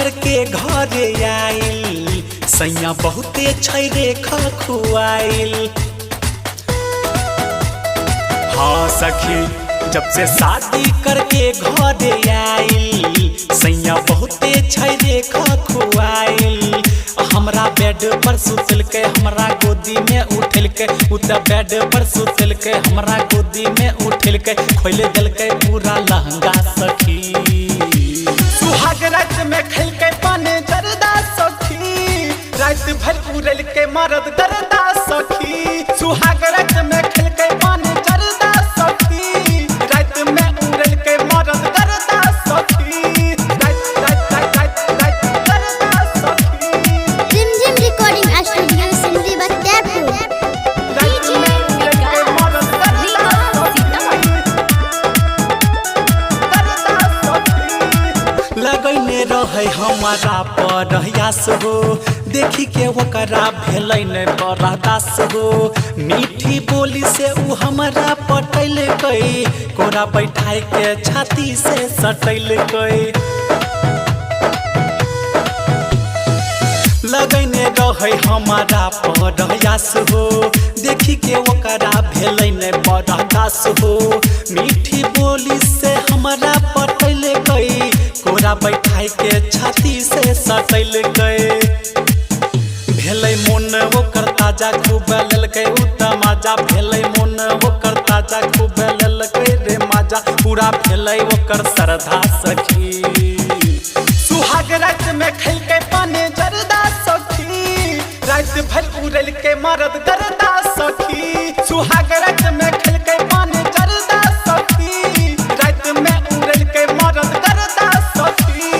करके घरे आइल सैया बहुते छै रेखा खुआइल। हाँ सखी जब से शादी करके घरे आइल सैया बहुते छै रेखा खुआइल। हमरा बेड पर सुतल के हमरा गोदी में उठल के बेड पर सुतल के हमरा गोदी में उठल के खोल दिल के पूरा लहंगा सखी। सुहाग रात में खेल के पाने जरदा सखी रात भर उड़ल के मरद दरदा सखी। सुहाग रात में खेल के पाने जरदा सखी रात में उड़ल के मरद दरदा सखी। लगैने रहे हमारा पर यास हो देखी के ओकरा भेलै ने बर्दास हो। मीठी बोली से उ हमारा पटैल गई कोरा बैठाई के छाती से सटैल गई। लगैने रहे हमारा पर यास हो देखी के ओकरा भेलै ने बर्दास हो। मीठी बोली से हमारा पटैल गई कोरा बैठाई के छाती से सटैल गए। भेलै मोन ओकर ताजा खूब लेलकै उ तमाजा भेलै मोन ओकर ताजा खूब लेलकै रे माजा पूरा भेलै ओकर श्रद्धा सखी। सुहाग रात में खेल के पाने जरदा सखी रात भर उड़ल के मरद दरदा सखी। सुहाग रात में खेल के पाने जरदा सखी रात में उड़ल के मरद दरदा सखी।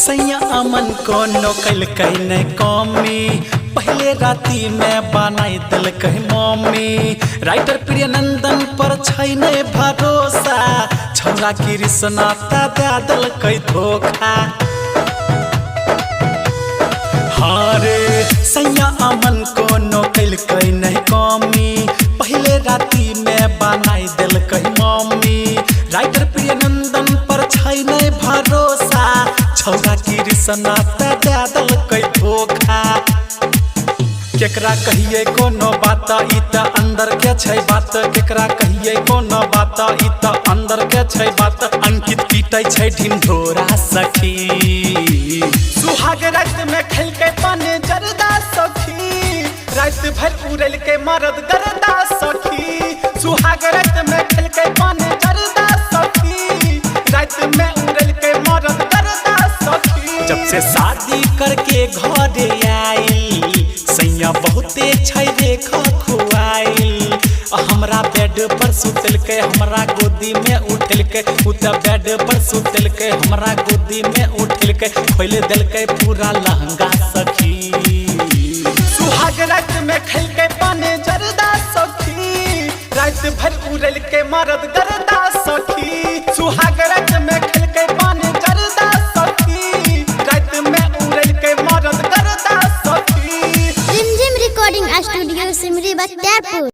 सैया अमन कोनो कैलकै नै कमी पहले राती में बनाई दिलकै मम्मी। राइटर प्रियनंदन पर छै नै भरोसा छौरा कृष्णा ता दे दिलकै धोखा। हाँ रे सैया अमन कोनो कैलकै नै कमी पहले राती में बनाई दिलकै मम्मी। राइटर प्रियनंदन पर छै नै भरोसा छौरा कृष्णा ता दे दिलकै धोखा। केकरा कहिए कोनो बात ई त अंदर के छै बात केकरा कहिए कोनो बात ई त अंदर के छै बात। अंकित पीटै छै ढिंढोरा सखी। सुहाग रात में खेल के पाने जरदा सखी रात भर उड़ल के मरद दरदा सखी। सुहाग रात में खेल के पाने जरदा सखी रात में उड़ल के मरद दरदा सखी। जब से शादी करके घरे आइल सैया बहुते छै रेखा खुआइल। हमरा बेड पर सुतल के हमरा गोदी में उठल के बेड पर सुतल के हमरा गोदी में उठल के खोल दिल के पूरा लहंगा सखी। सुहाग रात में खेल के पाने जरदा सखी रात भर उड़ल के मरद दरदा सखी। सुहाग रात में खेल के पाने जरदा सखी रात में उड़ल के मरद दरदा सखी। रिमझिम रिकॉर्डिंग स्टूडियो सिमरी बख्तियारपुर।